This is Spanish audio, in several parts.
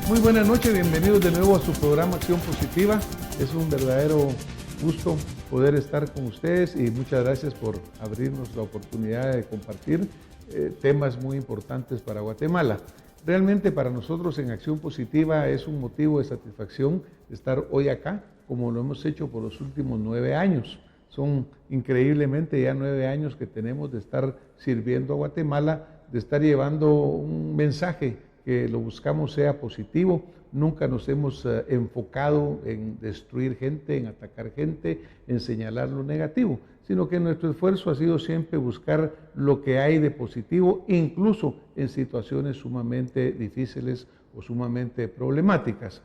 Muy buenas noches, bienvenidos de nuevo a su programa Acción Positiva. Es un verdadero gusto poder estar con ustedes y muchas gracias por abrirnos la oportunidad de compartir temas muy importantes para Guatemala. Realmente para nosotros en Acción Positiva es un motivo de satisfacción estar hoy acá, como lo hemos hecho por los últimos 9 años. Son increíblemente ya 9 años que tenemos de estar sirviendo a Guatemala, de estar llevando un mensaje que lo buscamos sea positivo. Nunca nos hemos enfocado en destruir gente, en atacar gente, en señalar lo negativo, sino que nuestro esfuerzo ha sido siempre buscar lo que hay de positivo, incluso en situaciones sumamente difíciles o sumamente problemáticas.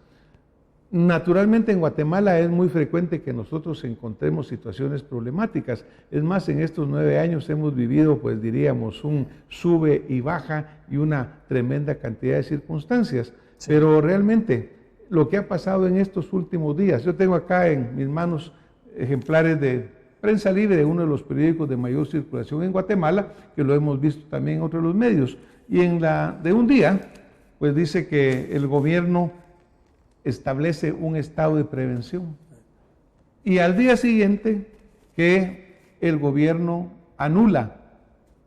Naturalmente en Guatemala es muy frecuente que nosotros encontremos situaciones problemáticas. Es más, en estos 9 años hemos vivido, pues diríamos, un sube y baja y una tremenda cantidad de circunstancias. Sí. Pero realmente lo que ha pasado en estos últimos días, yo tengo acá en mis manos ejemplares de Prensa Libre, de uno de los periódicos de mayor circulación en Guatemala, que lo hemos visto también en otros de los medios. Y en la de un día, pues dice que el gobierno establece un estado de prevención. Y al día siguiente que el gobierno anula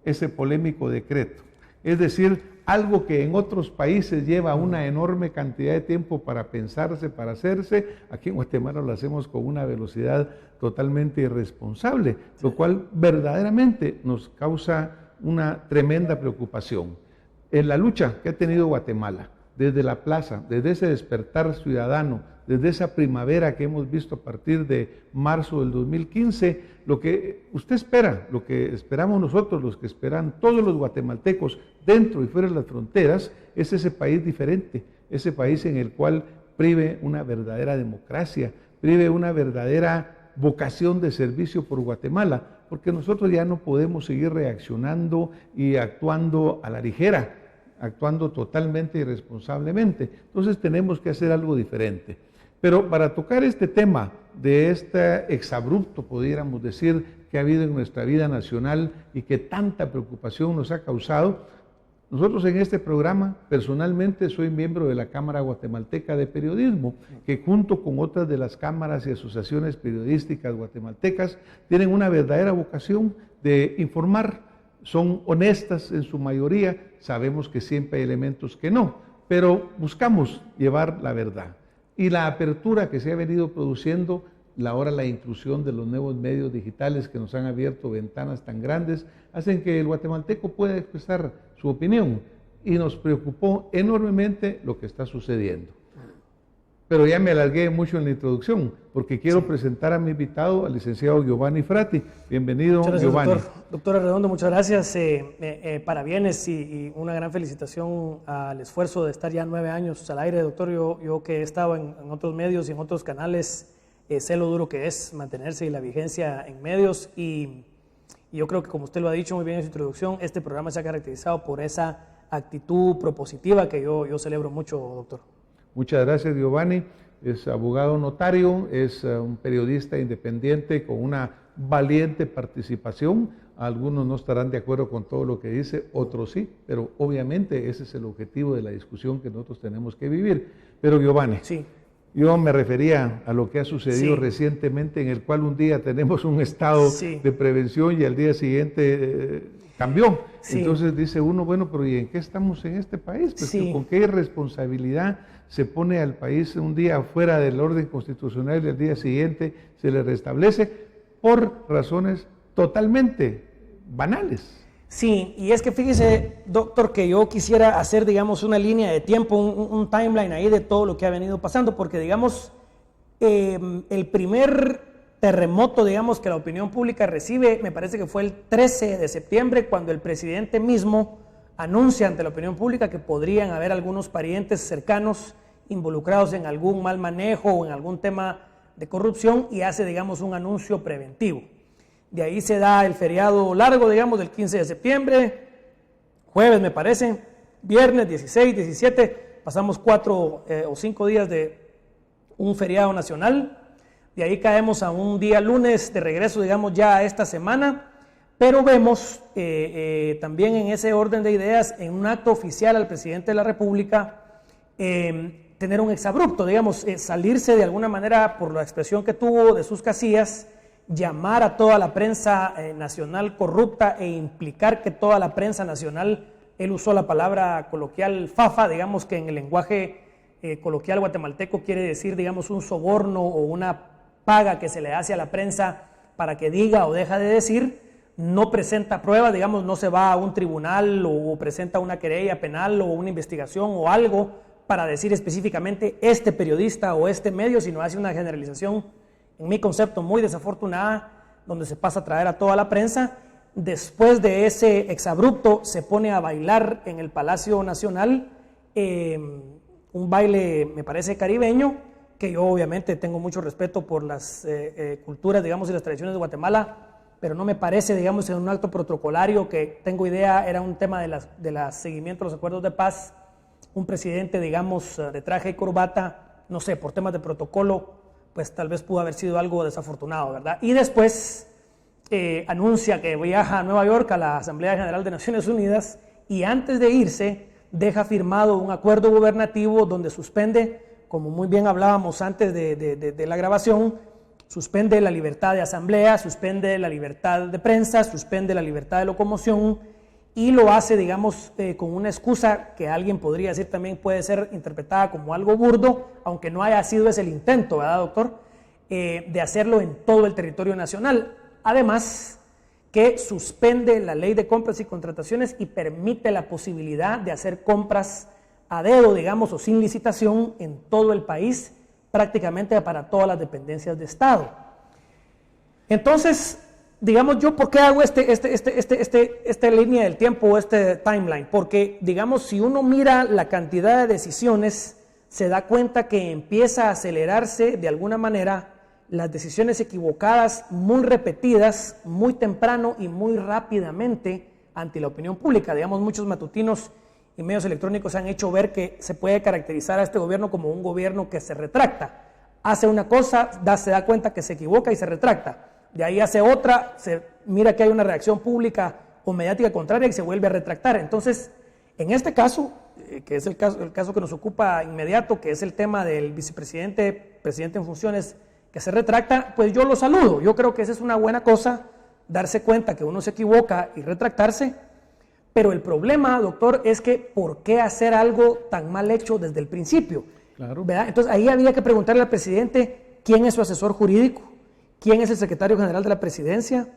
ese polémico decreto. Es decir, algo que en otros países lleva una enorme cantidad de tiempo para pensarse, para hacerse, aquí en Guatemala lo hacemos con una velocidad totalmente irresponsable, lo cual verdaderamente nos causa una tremenda preocupación. En la lucha que ha tenido Guatemala, desde la plaza, desde ese despertar ciudadano, desde esa primavera que hemos visto a partir de marzo del 2015, lo que usted espera, lo que esperamos nosotros, los que esperan todos los guatemaltecos dentro y fuera de las fronteras, es ese país diferente, ese país en el cual prive una verdadera democracia, prive una verdadera vocación de servicio por Guatemala, porque nosotros ya no podemos seguir reaccionando y actuando a la ligera, actuando totalmente irresponsablemente. Entonces tenemos que hacer algo diferente. Pero para tocar este tema de este exabrupto, pudiéramos decir, que ha habido en nuestra vida nacional y que tanta preocupación nos ha causado, nosotros en este programa, personalmente soy miembro de la Cámara Guatemalteca de Periodismo, que junto con otras de las cámaras y asociaciones periodísticas guatemaltecas tienen una verdadera vocación de informar. Son honestas en su mayoría, sabemos que siempre hay elementos que no, pero buscamos llevar la verdad. Y la apertura que se ha venido produciendo, ahora la inclusión de los nuevos medios digitales que nos han abierto ventanas tan grandes, hacen que el guatemalteco pueda expresar su opinión. Y nos preocupó enormemente lo que está sucediendo. Pero ya me alargué mucho en la introducción, porque quiero presentar a mi invitado, al licenciado Giovanni Frati. Bienvenido, muchas gracias, Giovanni. Doctor Arredondo, muchas gracias. Parabienes y una gran felicitación al esfuerzo de estar ya 9 años al aire, doctor. Yo que he estado en otros medios y en otros canales, sé lo duro que es mantenerse y la vigencia en medios. Y yo creo que, como usted lo ha dicho muy bien en su introducción, este programa se ha caracterizado por esa actitud propositiva que yo celebro mucho, doctor. Muchas gracias, Giovanni. Es abogado notario, es un periodista independiente con una valiente participación. Algunos no estarán de acuerdo con todo lo que dice, otros sí, pero obviamente ese es el objetivo de la discusión que nosotros tenemos que vivir. Pero Giovanni, sí, yo me refería a lo que ha sucedido recientemente, en el cual un día tenemos un estado de prevención y al día siguiente cambió. Entonces dice uno, bueno, pero ¿y en qué estamos en este país? Pues ¿con qué irresponsabilidad se pone al país un día fuera del orden constitucional y al día siguiente se le restablece por razones totalmente banales? Sí, y es que fíjese, doctor, que yo quisiera hacer, digamos, una línea de tiempo, un timeline ahí de todo lo que ha venido pasando, porque, digamos, el primer terremoto, digamos, que la opinión pública recibe, me parece que fue el 13 de septiembre, cuando el presidente mismo anuncia ante la opinión pública que podrían haber algunos parientes cercanos involucrados en algún mal manejo o en algún tema de corrupción y hace, digamos, un anuncio preventivo. De ahí se da el feriado largo, digamos, del 15 de septiembre, jueves me parece, viernes 16, 17, pasamos 4 o 5 días de un feriado nacional. De ahí caemos a un día lunes de regreso, digamos, ya a esta semana, pero vemos también en ese orden de ideas, en un acto oficial al presidente de la República, tener un exabrupto, digamos, salirse de alguna manera por la expresión que tuvo de sus casillas, llamar a toda la prensa nacional corrupta e implicar que toda la prensa nacional, él usó la palabra coloquial fafa, digamos que en el lenguaje coloquial guatemalteco quiere decir, digamos, un soborno o una paga que se le hace a la prensa para que diga o deja de decir, no presenta pruebas, digamos, no se va a un tribunal o presenta una querella penal o una investigación o algo para decir específicamente este periodista o este medio, sino hace una generalización, en mi concepto, muy desafortunada, donde se pasa a traer a toda la prensa. Después de ese exabrupto se pone a bailar en el Palacio Nacional, un baile, me parece, caribeño, que yo obviamente tengo mucho respeto por las culturas, digamos, y las tradiciones de Guatemala, pero no me parece, digamos, en un acto protocolario que tengo idea era un tema de la seguimiento de los acuerdos de paz, un presidente, digamos, de traje y corbata, no sé, por temas de protocolo, pues tal vez pudo haber sido algo desafortunado, ¿verdad? Y después anuncia que viaja a Nueva York a la Asamblea General de Naciones Unidas y antes de irse deja firmado un acuerdo gubernativo donde suspende, como muy bien hablábamos antes de la grabación, suspende la libertad de asamblea, suspende la libertad de prensa, suspende la libertad de locomoción y lo hace, digamos, con una excusa que alguien podría decir también puede ser interpretada como algo burdo, aunque no haya sido ese el intento, ¿verdad, doctor? De hacerlo en todo el territorio nacional. Además, que suspende la ley de compras y contrataciones y permite la posibilidad de hacer compras a dedo, digamos, o sin licitación en todo el país, prácticamente para todas las dependencias de Estado. Entonces, digamos, yo, ¿por qué hago esta línea del tiempo o este timeline? Porque, digamos, si uno mira la cantidad de decisiones, se da cuenta que empieza a acelerarse de alguna manera las decisiones equivocadas, muy repetidas, muy temprano y muy rápidamente ante la opinión pública. Digamos, muchos matutinos y medios electrónicos han hecho ver que se puede caracterizar a este gobierno como un gobierno que se retracta. Hace una cosa, se da cuenta que se equivoca y se retracta. De ahí hace otra, se mira que hay una reacción pública o mediática contraria y se vuelve a retractar. Entonces, en este caso, que es el caso que nos ocupa inmediato, que es el tema del vicepresidente, presidente en funciones, que se retracta, pues yo lo saludo. Yo creo que esa es una buena cosa, darse cuenta que uno se equivoca y retractarse. Pero el problema, doctor, es que ¿por qué hacer algo tan mal hecho desde el principio? Claro. ¿Verdad? Entonces ahí había que preguntarle al presidente quién es su asesor jurídico, quién es el secretario general de la presidencia,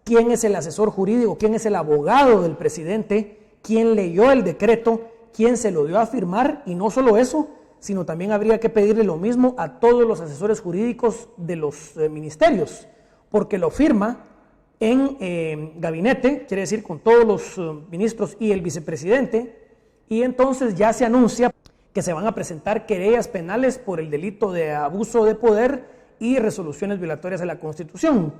quién es el asesor jurídico, quién es el abogado del presidente, quién leyó el decreto, quién se lo dio a firmar, y no solo eso, sino también habría que pedirle lo mismo a todos los asesores jurídicos de los ministerios, porque lo firma en gabinete, quiere decir con todos los ministros y el vicepresidente, y entonces ya se anuncia que se van a presentar querellas penales por el delito de abuso de poder y resoluciones violatorias de la Constitución,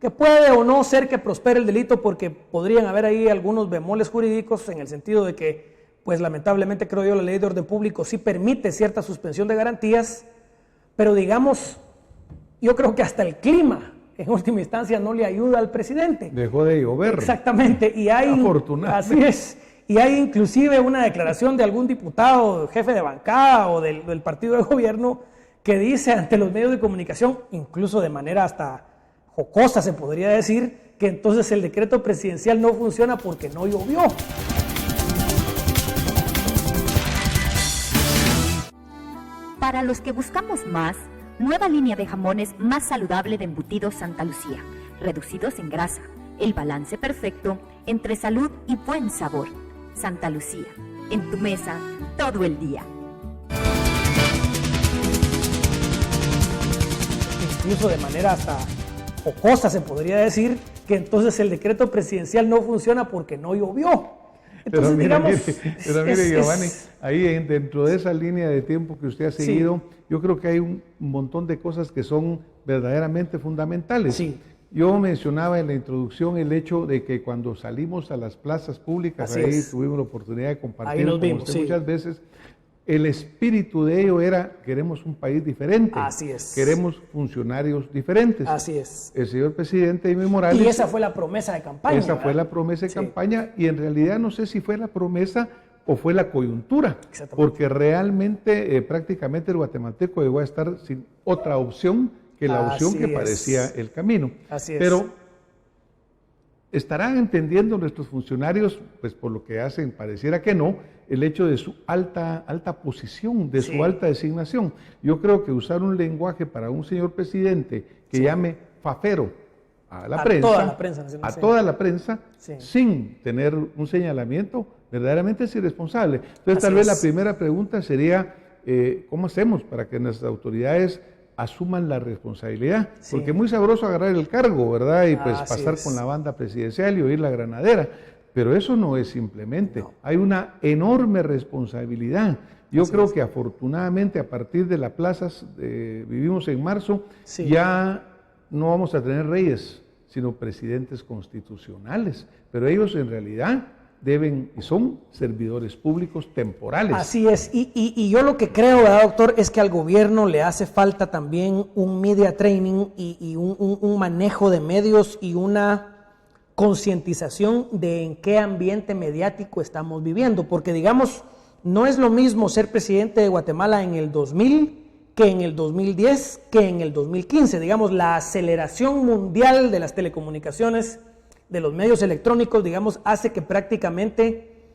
que puede o no ser que prospere el delito porque podrían haber ahí algunos bemoles jurídicos en el sentido de que, pues lamentablemente creo yo, la ley de orden público sí permite cierta suspensión de garantías, pero digamos, yo creo que hasta el clima en última instancia no le ayuda al presidente. Dejó de llover. Exactamente, y hay, afortunado. Así es, y hay inclusive una declaración de algún diputado, jefe de bancada o del partido de gobierno, que dice ante los medios de comunicación, incluso de manera hasta jocosa se podría decir, que entonces el decreto presidencial no funciona porque no llovió. Para los que buscamos más, nueva línea de jamones más saludable de embutidos Santa Lucía, reducidos en grasa, el balance perfecto entre salud y buen sabor. Santa Lucía, en tu mesa todo el día. Incluso de manera hasta jocosa se podría decir que entonces el decreto presidencial no funciona porque no llovió. Entonces, pero mire, Giovanni, ahí dentro de esa línea de tiempo que usted ha seguido, sí, yo creo que hay un montón de cosas que son verdaderamente fundamentales. Sí. Yo mencionaba en la introducción el hecho de que cuando salimos a las plazas públicas, así ahí es, tuvimos la oportunidad de compartir ahí nos con vimos, usted sí, muchas veces. El espíritu de ello era, queremos un país diferente. Así es. Queremos funcionarios diferentes. Así es. El señor presidente Amy Morales. Y esa fue la promesa de campaña. Esa fue la promesa de campaña, y en realidad no sé si fue la promesa o fue la coyuntura, porque realmente prácticamente el guatemalteco llegó a estar sin otra opción que la opción que parecía el camino. Así es. Pero estarán entendiendo nuestros funcionarios, pues por lo que hacen, pareciera que no, el hecho de su alta posición, de su alta designación. Yo creo que usar un lenguaje para un señor presidente que llame fafero a toda la prensa, sin tener un señalamiento, verdaderamente es irresponsable. Entonces, tal vez la primera pregunta sería, ¿cómo hacemos para que nuestras autoridades asuman la responsabilidad? Porque es muy sabroso agarrar el cargo, ¿verdad? Y pues pasar con la banda presidencial y oír la granadera. Pero eso no es simplemente. Hay una enorme responsabilidad. Yo creo que afortunadamente a partir de las plazas, vivimos en marzo, ya no vamos a tener reyes, sino presidentes constitucionales. Pero ellos en realidad deben y son servidores públicos temporales. Así es, y yo lo que creo, ¿verdad, doctor?, es que al gobierno le hace falta también un media training y un manejo de medios y una concientización de en qué ambiente mediático estamos viviendo, porque digamos, no es lo mismo ser presidente de Guatemala en el 2000 que en el 2010, que en el 2015, digamos, la aceleración mundial de las telecomunicaciones, de los medios electrónicos, digamos, hace que prácticamente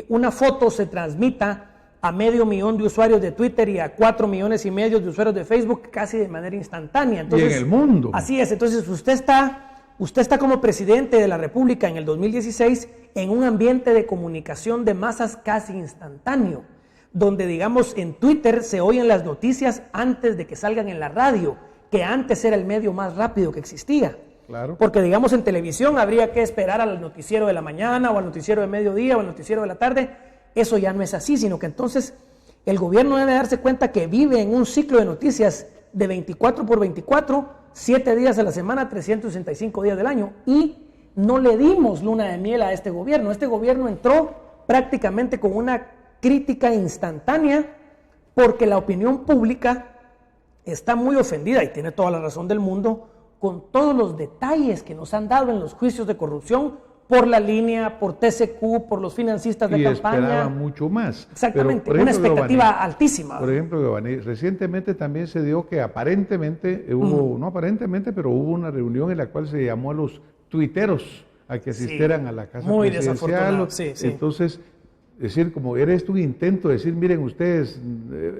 una foto se transmita a 500,000 de usuarios de Twitter y a 4,5 millones de usuarios de Facebook casi de manera instantánea. Entonces, y en el mundo. Así es, entonces usted está como presidente de la República en el 2016 en un ambiente de comunicación de masas casi instantáneo, donde digamos en Twitter se oyen las noticias antes de que salgan en la radio, que antes era el medio más rápido que existía. Claro. Porque digamos en televisión habría que esperar al noticiero de la mañana o al noticiero de mediodía o al noticiero de la tarde. Eso ya no es así, sino que entonces el gobierno debe darse cuenta que vive en un ciclo de noticias de 24/24, 7 días a la semana, 365 días del año, y no le dimos luna de miel a este gobierno. Este gobierno entró prácticamente con una crítica instantánea porque la opinión pública está muy ofendida, y tiene toda la razón del mundo, con todos los detalles que nos han dado en los juicios de corrupción por la línea, por TCQ, por los financistas de campaña. Y esperaba mucho más. Exactamente, pero, una ejemplo, expectativa Giovanni, altísima. Por ejemplo, Giovanni, recientemente también se dio que aparentemente hubo, no aparentemente, pero hubo una reunión en la cual se llamó a los tuiteros a que asistieran a la casa muy presidencial. Sí. Entonces, decir, como era esto un intento de decir, miren ustedes,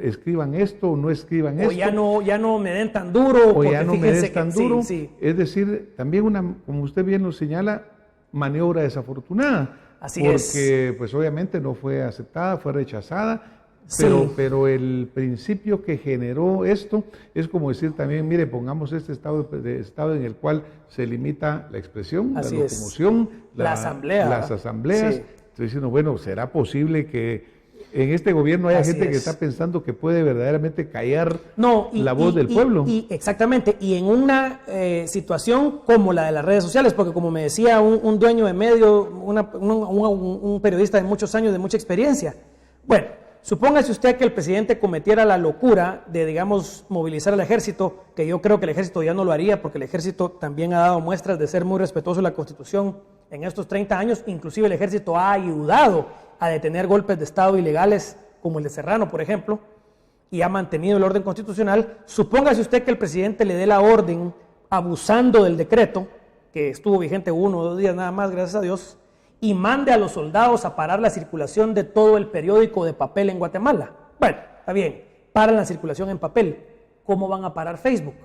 escriban esto, no escriban esto. O ya no me den tan duro. O ya no me den tan duro. Sí. Es decir, también como usted bien lo señala, maniobra desafortunada. Así porque, pues obviamente no fue aceptada, fue rechazada. Pero el principio que generó esto es como decir también, mire, pongamos este estado en el cual se limita la expresión, la locomoción, las asambleas. Sí. Estoy diciendo, bueno, ¿será posible que en este gobierno haya gente que está pensando que puede verdaderamente callar la voz del pueblo? Exactamente, y en una situación como la de las redes sociales, porque como me decía un dueño de medio, un periodista de muchos años, de mucha experiencia, bueno, supóngase usted que el presidente cometiera la locura de, digamos, movilizar al ejército, que yo creo que el ejército ya no lo haría, porque el ejército también ha dado muestras de ser muy respetuoso de la Constitución en estos 30 años. Inclusive el ejército ha ayudado a detener golpes de Estado ilegales, como el de Serrano, por ejemplo, y ha mantenido el orden constitucional. Supóngase usted que el presidente le dé la orden, abusando del decreto, que estuvo vigente 1 o 2 días nada más, gracias a Dios, y mande a los soldados a parar la circulación de todo el periódico de papel en Guatemala. Bueno, está bien, paran la circulación en papel. ¿Cómo van a parar Facebook?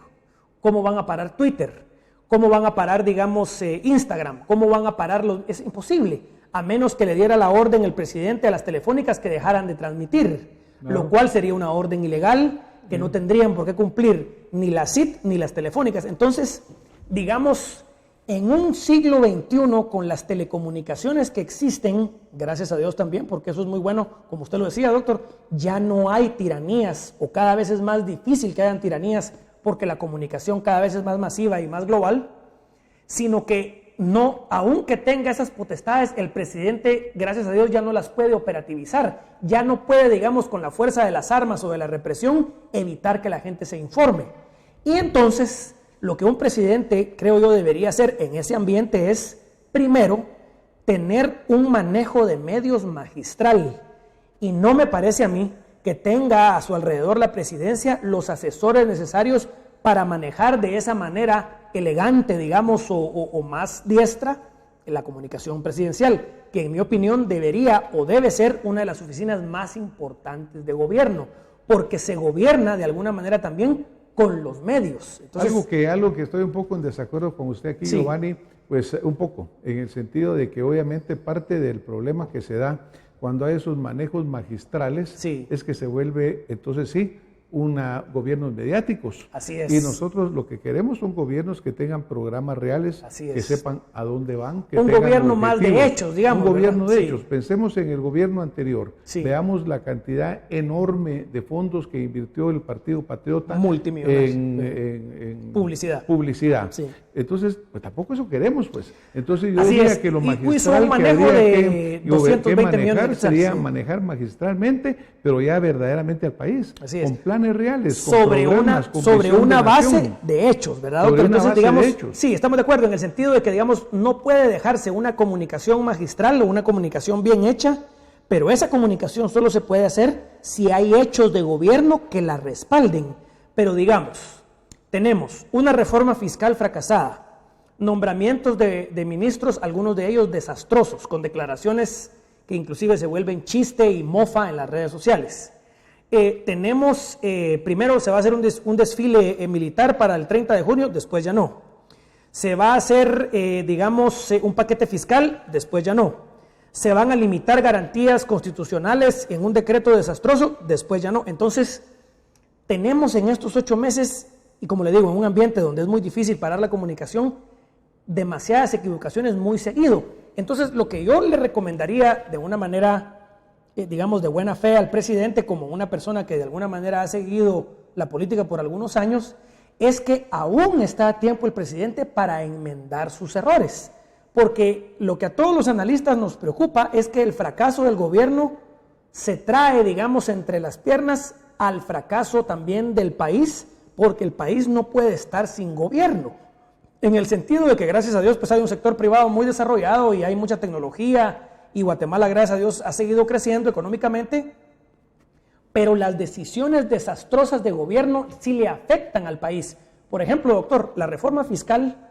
¿Cómo van a parar Twitter? ¿Cómo van a parar, digamos, Instagram? ¿Cómo van a parar los...? Es imposible, a menos que le diera la orden el presidente a las telefónicas que dejaran de transmitir, lo cual sería una orden ilegal que no tendrían por qué cumplir ni la CIT ni las telefónicas. Entonces, digamos, en un siglo XXI, con las telecomunicaciones que existen, gracias a Dios también, porque eso es muy bueno, como usted lo decía, doctor, ya no hay tiranías, o cada vez es más difícil que hayan tiranías, porque la comunicación cada vez es más masiva y más global, sino que no, aunque tenga esas potestades, el presidente, gracias a Dios, ya no las puede operativizar, ya no puede, digamos, con la fuerza de las armas o de la represión, evitar que la gente se informe. Y entonces, lo que un presidente, creo yo, debería hacer en ese ambiente es, primero, tener un manejo de medios magistral. Y no me parece a mí que tenga a su alrededor la presidencia los asesores necesarios para manejar de esa manera elegante, digamos, o más diestra la comunicación presidencial, que en mi opinión debería o debe ser una de las oficinas más importantes de gobierno, porque se gobierna de alguna manera también con los medios. Entonces, algo que estoy un poco en desacuerdo con usted aquí, sí, Giovanni, pues un poco, en el sentido de que obviamente parte del problema que se da cuando hay esos manejos magistrales, sí, es que se vuelve, entonces sí, gobiernos mediáticos. Así es. Y nosotros lo que queremos son gobiernos que tengan programas reales, que sepan a dónde van, que un tengan gobierno más de hechos, digamos. Un gobierno de sí, hechos. Pensemos en el gobierno anterior. Sí. Veamos la cantidad enorme de fondos que invirtió el Partido Patriota en publicidad. Sí. Entonces, pues tampoco eso queremos, pues. Entonces yo Así diría es. que lo Hizo magistral un manejo de 220 millones de sería sí, manejar magistralmente, pero ya verdaderamente al país. Así es. Con planes reales, sobre con programas, sobre una base de hechos, ¿verdad, doctor? Entonces, digamos, de hechos. Sí, estamos de acuerdo en el sentido de que, digamos, no puede dejarse una comunicación magistral o una comunicación bien hecha, pero esa comunicación solo se puede hacer si hay hechos de gobierno que la respalden. Pero digamos, tenemos una reforma fiscal fracasada, nombramientos de ministros, algunos de ellos desastrosos, con declaraciones que inclusive se vuelven chiste y mofa en las redes sociales. Tenemos, primero se va a hacer un desfile militar para el 30 de junio, después ya no. Se va a hacer, un paquete fiscal, después ya no. Se van a limitar garantías constitucionales en un decreto desastroso, después ya no. Entonces, tenemos en estos 8 meses, y como le digo, en un ambiente donde es muy difícil parar la comunicación, demasiadas equivocaciones muy seguido. Entonces, lo que yo le recomendaría de una manera, de buena fe al presidente, como una persona que de alguna manera ha seguido la política por algunos años, es que aún está a tiempo el presidente para enmendar sus errores. Porque lo que a todos los analistas nos preocupa es que el fracaso del gobierno se trae, entre las piernas al fracaso también del país, porque el país no puede estar sin gobierno. En el sentido de que, gracias a Dios, pues hay un sector privado muy desarrollado y hay mucha tecnología, y Guatemala, gracias a Dios, ha seguido creciendo económicamente, pero las decisiones desastrosas de gobierno sí le afectan al país. Por ejemplo, doctor, la reforma fiscal,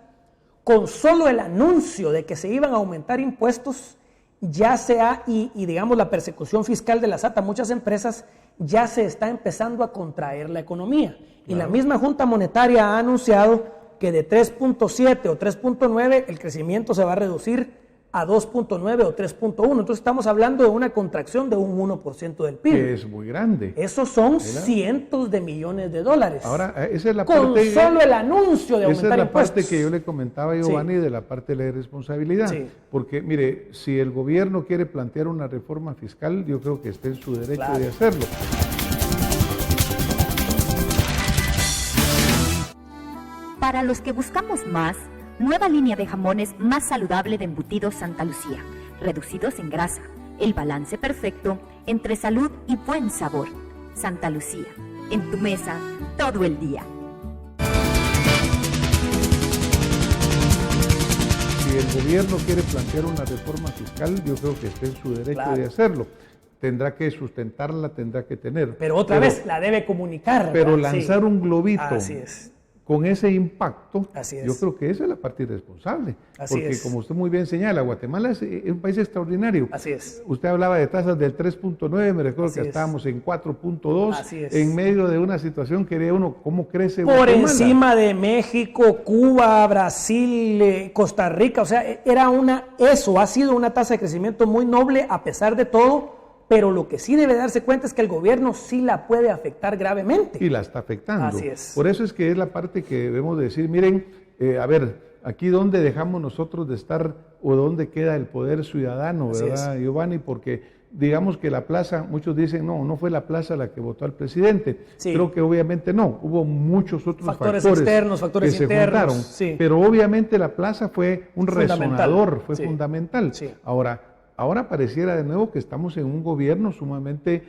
con solo el anuncio de que se iban a aumentar impuestos, ya la persecución fiscal de la SAT a muchas empresas, ya se está empezando a contraer la economía. Y la misma Junta Monetaria ha anunciado que de 3.7 o 3.9 el crecimiento se va a reducir a 2.9 o 3.1. Entonces estamos hablando de una contracción de un 1% del PIB. Que es muy grande. Esos son cientos de millones de dólares. Ahora, esa es la con parte... solo el anuncio de aumentar impuestos. Esa es la parte que yo le comentaba a Giovanni, de la parte de la irresponsabilidad. Sí. Porque, mire, si el gobierno quiere plantear una reforma fiscal, yo creo que está en su derecho de hacerlo. Para los que buscamos más, nueva línea de jamones más saludable de embutidos Santa Lucía, reducidos en grasa, el balance perfecto entre salud y buen sabor. Santa Lucía, en tu mesa todo el día. Si el gobierno quiere plantear una reforma fiscal, yo creo que está en su derecho de hacerlo. Tendrá que sustentarla, tendrá que tener. Pero otra vez, la debe comunicar. Pero lanzar un globito. Así es. Con ese impacto, yo creo que esa es la parte irresponsable. Porque como usted muy bien señala, Guatemala es un país extraordinario. Así es. Usted hablaba de tasas del 3.9, me recuerdo que estábamos en 4.2, en medio de una situación que veía uno cómo crece Guatemala. Por encima de México, Cuba, Brasil, Costa Rica, o sea, ha sido una tasa de crecimiento muy noble a pesar de todo. Pero lo que sí debe darse cuenta es que el gobierno sí la puede afectar gravemente. Y la está afectando. Así es. Por eso es que es la parte que debemos de decir, miren, aquí dónde dejamos nosotros de estar o dónde queda el poder ciudadano, ¿verdad, Giovanni? Porque digamos que la plaza, muchos dicen, no fue la plaza la que votó al presidente. Sí. Creo que obviamente no, hubo muchos otros factores externos, factores que internos, se juntaron. Sí. Pero obviamente la plaza fue un resonador, fue fundamental. Sí. Ahora pareciera de nuevo que estamos en un gobierno sumamente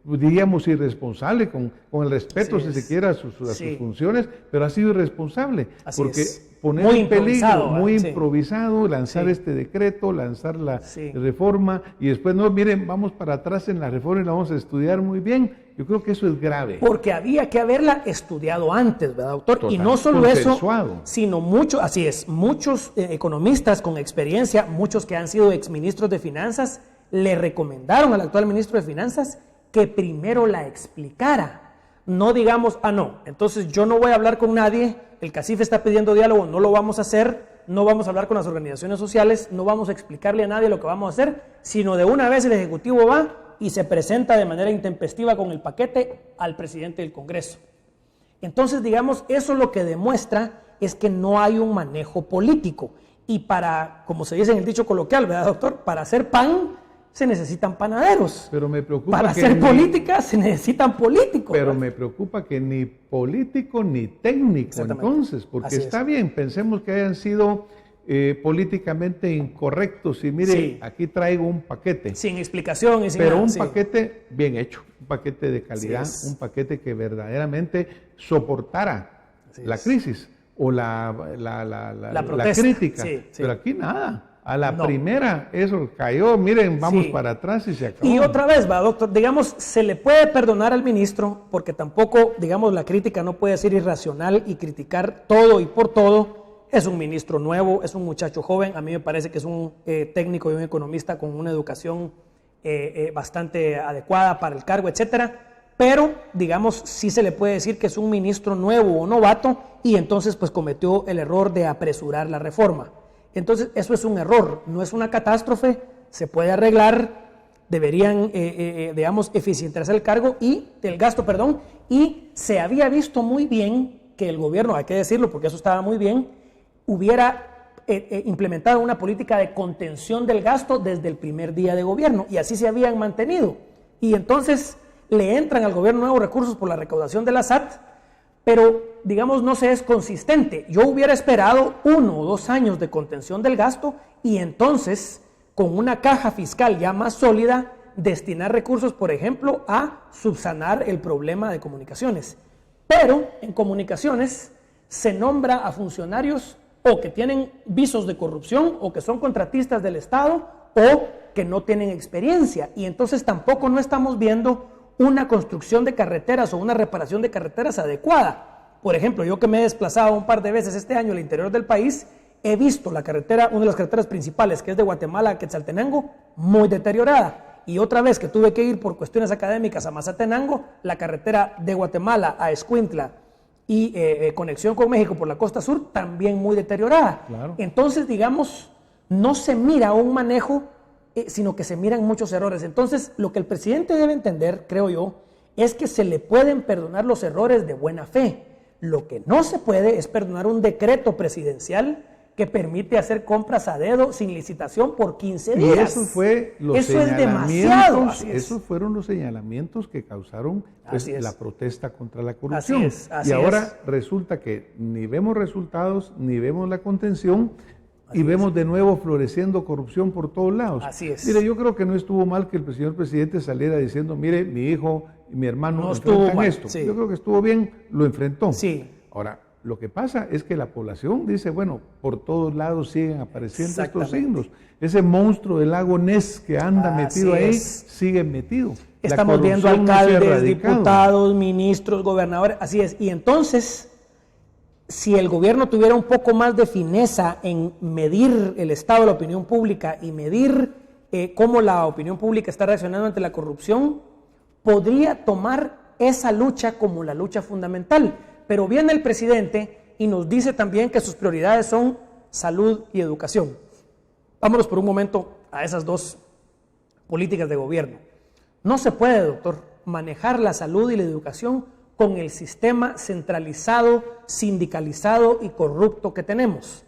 diríamos irresponsable, con el respeto, si se quiere, a sus funciones, pero ha sido irresponsable, porque poner en peligro, muy improvisado, lanzar este decreto, lanzar la reforma, y después, no, miren, vamos para atrás en la reforma y la vamos a estudiar muy bien. Yo creo que eso es grave. Porque había que haberla estudiado antes, ¿verdad, doctor? Total, y no solo eso, sino muchos economistas con experiencia, muchos que han sido exministros de finanzas, le recomendaron al actual ministro de Finanzas que primero la explicara. No digamos, no, entonces yo no voy a hablar con nadie, el CACIF está pidiendo diálogo, no lo vamos a hacer, no vamos a hablar con las organizaciones sociales, no vamos a explicarle a nadie lo que vamos a hacer, sino de una vez el Ejecutivo va y se presenta de manera intempestiva con el paquete al presidente del Congreso. Entonces, digamos, eso lo que demuestra es que no hay un manejo político. Y para, como se dice en el dicho coloquial, ¿verdad, doctor? Para hacer pan se necesitan panaderos. Pero me preocupa para hacer política se necesitan políticos. Pero me preocupa que ni político ni técnico, entonces, porque está bien, pensemos que hayan sido políticamente incorrectos y mire, aquí traigo un paquete. Sin explicación y sin pero nada, un paquete bien hecho, un paquete de calidad, un paquete que verdaderamente soportara la crisis o la crítica. Pero aquí nada. A la primera, eso cayó, miren, vamos para atrás y se acabó. Y otra vez, va, doctor, digamos, se le puede perdonar al ministro, porque tampoco, digamos, la crítica no puede ser irracional y criticar todo y por todo. Es un ministro nuevo, es un muchacho joven, a mí me parece que es un técnico y un economista con una educación bastante adecuada para el cargo, etcétera. Pero, digamos, sí se le puede decir que es un ministro nuevo o novato y entonces pues cometió el error de apresurar la reforma. Entonces, eso es un error, no es una catástrofe, se puede arreglar, deberían, digamos, eficientizar el cargo y el gasto, y se había visto muy bien que el gobierno, hay que decirlo porque eso estaba muy bien, hubiera implementado una política de contención del gasto desde el primer día de gobierno y así se habían mantenido. Y entonces le entran al gobierno nuevos recursos por la recaudación de la SAT, pero, digamos, no se es consistente. Yo hubiera esperado 1 o 2 años de contención del gasto y entonces, con una caja fiscal ya más sólida, destinar recursos, por ejemplo, a subsanar el problema de comunicaciones. Pero en comunicaciones se nombra a funcionarios o que tienen visos de corrupción o que son contratistas del Estado o que no tienen experiencia. Y entonces tampoco no estamos viendo una construcción de carreteras o una reparación de carreteras adecuada. Por ejemplo, yo que me he desplazado un par de veces este año al interior del país, he visto la carretera, una de las carreteras principales, que es de Guatemala a Quetzaltenango, muy deteriorada. Y otra vez que tuve que ir por cuestiones académicas a Mazatenango, la carretera de Guatemala a Escuintla y conexión con México por la costa sur, también muy deteriorada. Claro. Entonces, digamos, no se mira un manejo, sino que se miran muchos errores. Entonces, lo que el presidente debe entender, creo yo, es que se le pueden perdonar los errores de buena fe. Lo que no se puede es perdonar un decreto presidencial que permite hacer compras a dedo sin licitación por 15 días. Y eso fue eso es demasiado. Esos fueron los señalamientos que causaron la protesta contra la corrupción. Así y ahora resulta que ni vemos resultados, ni vemos la contención, y vemos de nuevo floreciendo corrupción por todos lados. Así es. Mire, yo creo que no estuvo mal que el señor presidente saliera diciendo, mire, mi hijo y mi hermano no enfrentan esto. Sí. Yo creo que estuvo bien, lo enfrentó. Sí. Ahora, lo que pasa es que la población dice, bueno, por todos lados siguen apareciendo estos signos. Ese monstruo del lago Ness que anda metido ahí, sigue metido. Estamos viendo alcaldes, diputados, ministros, gobernadores, así es. Y entonces, si el gobierno tuviera un poco más de fineza en medir el estado de la opinión pública y medir cómo la opinión pública está reaccionando ante la corrupción, podría tomar esa lucha como la lucha fundamental. Pero viene el presidente y nos dice también que sus prioridades son salud y educación. Vámonos por un momento a esas dos políticas de gobierno. No se puede, doctor, manejar la salud y la educación con el sistema centralizado, sindicalizado y corrupto que tenemos.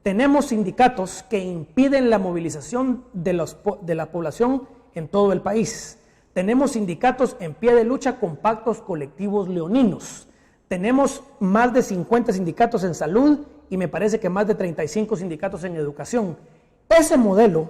Tenemos sindicatos que impiden la movilización de la población en todo el país. Tenemos sindicatos en pie de lucha con pactos colectivos leoninos. Tenemos más de 50 sindicatos en salud y me parece que más de 35 sindicatos en educación. Ese modelo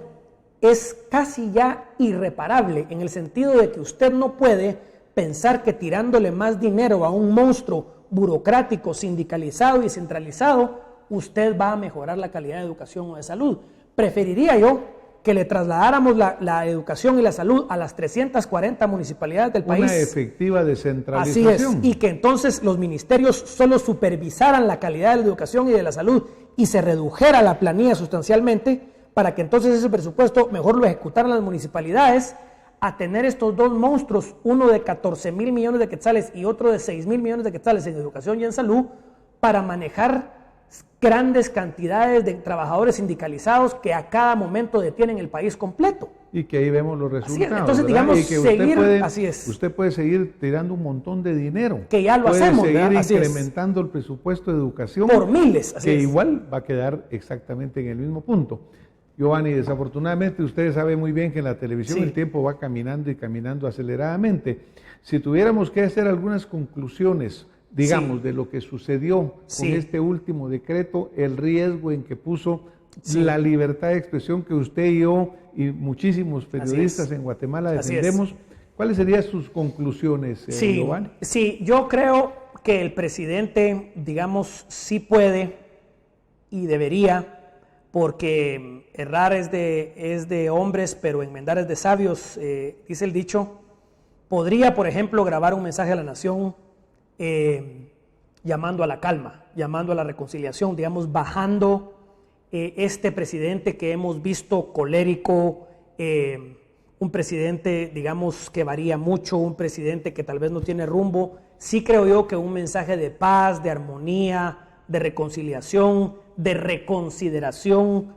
es casi ya irreparable, en el sentido de que usted no puede pensar que tirándole más dinero a un monstruo burocrático, sindicalizado y centralizado, usted va a mejorar la calidad de educación o de salud. Preferiría yo que le trasladáramos la educación y la salud a las 340 municipalidades del país. Una efectiva descentralización. Así es, y que entonces los ministerios solo supervisaran la calidad de la educación y de la salud y se redujera la planilla sustancialmente para que entonces ese presupuesto mejor lo ejecutaran las municipalidades, a tener estos dos monstruos, uno de 14,000 millones de quetzales y otro de 6,000 millones de quetzales en educación y en salud, para manejar grandes cantidades de trabajadores sindicalizados que a cada momento detienen el país completo. Y que ahí vemos los resultados. Entonces, ¿verdad? digamos, y que usted puede seguir tirando un montón de dinero. Que ya lo hacemos, puede seguir ¿verdad? incrementando el presupuesto de educación. Por miles. Que igual va a quedar exactamente en el mismo punto. Giovanni, desafortunadamente usted sabe muy bien que en la televisión el tiempo va caminando y caminando aceleradamente. Si tuviéramos que hacer algunas conclusiones, digamos, de lo que sucedió con este último decreto, el riesgo en que puso la libertad de expresión que usted y yo y muchísimos periodistas en Guatemala defendemos, ¿cuáles serían sus conclusiones, Giovanni? Sí, yo creo que el presidente, digamos, sí puede y debería, porque errar es de hombres, pero enmendar es de sabios, dice el dicho. Podría, por ejemplo, grabar un mensaje a la nación llamando a la calma, llamando a la reconciliación, digamos, bajando este presidente que hemos visto colérico, un presidente, digamos, que varía mucho, un presidente que tal vez no tiene rumbo. Sí creo yo que un mensaje de paz, de armonía, de reconciliación, de reconsideración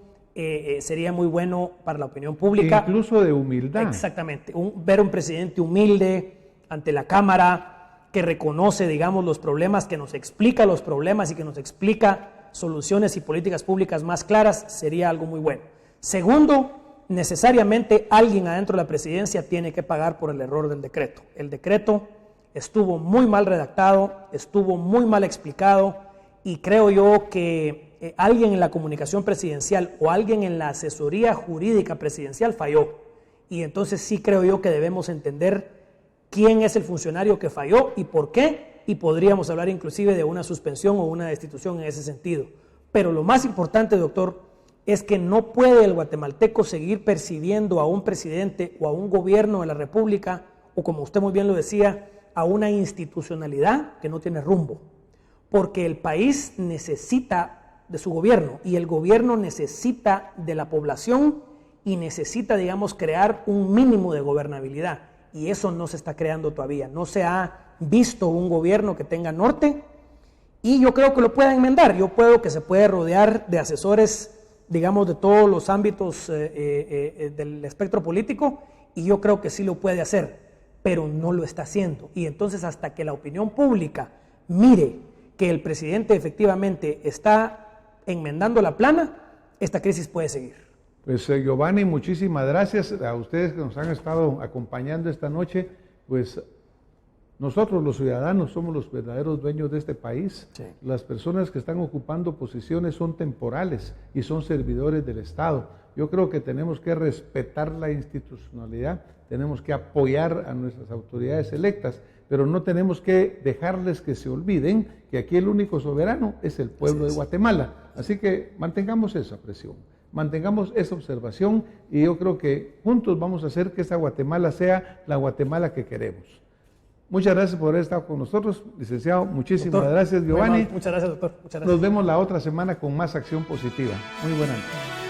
sería muy bueno para la opinión pública. Incluso de humildad. Exactamente, ver un presidente humilde ante la Cámara, que reconoce, digamos, los problemas, que nos explica los problemas y que nos explica soluciones y políticas públicas más claras, sería algo muy bueno. Segundo, necesariamente alguien adentro de la presidencia tiene que pagar por el error del decreto. El decreto estuvo muy mal redactado, estuvo muy mal explicado, y creo yo que alguien en la comunicación presidencial o alguien en la asesoría jurídica presidencial falló. Y entonces sí creo yo que debemos entender quién es el funcionario que falló y por qué, y podríamos hablar inclusive de una suspensión o una destitución en ese sentido. Pero lo más importante, doctor, es que no puede el guatemalteco seguir percibiendo a un presidente o a un gobierno de la República, o como usted muy bien lo decía, a una institucionalidad que no tiene rumbo. Porque el país necesita de su gobierno y el gobierno necesita de la población y necesita, digamos, crear un mínimo de gobernabilidad. Y eso no se está creando todavía. No se ha visto un gobierno que tenga norte, y yo creo que lo pueda enmendar. Yo creo que se puede rodear de asesores, digamos, de todos los ámbitos del espectro político, y yo creo que sí lo puede hacer, pero no lo está haciendo. Y entonces, hasta que la opinión pública mire que el presidente efectivamente está enmendando la plana, esta crisis puede seguir. Pues Giovanni, muchísimas gracias a ustedes que nos han estado acompañando esta noche. Pues nosotros los ciudadanos somos los verdaderos dueños de este país. Sí. Las personas que están ocupando posiciones son temporales y son servidores del Estado. Yo creo que tenemos que respetar la institucionalidad, tenemos que apoyar a nuestras autoridades electas, pero no tenemos que dejarles que se olviden que aquí el único soberano es el pueblo de Guatemala. Así que mantengamos esa presión, mantengamos esa observación, y yo creo que juntos vamos a hacer que esta Guatemala sea la Guatemala que queremos. Muchas gracias por haber estado con nosotros, licenciado. Muchísimas gracias, Giovanni. Muchas gracias, doctor. Muchas gracias. Nos vemos la otra semana con más acción positiva. Muy buenas noches.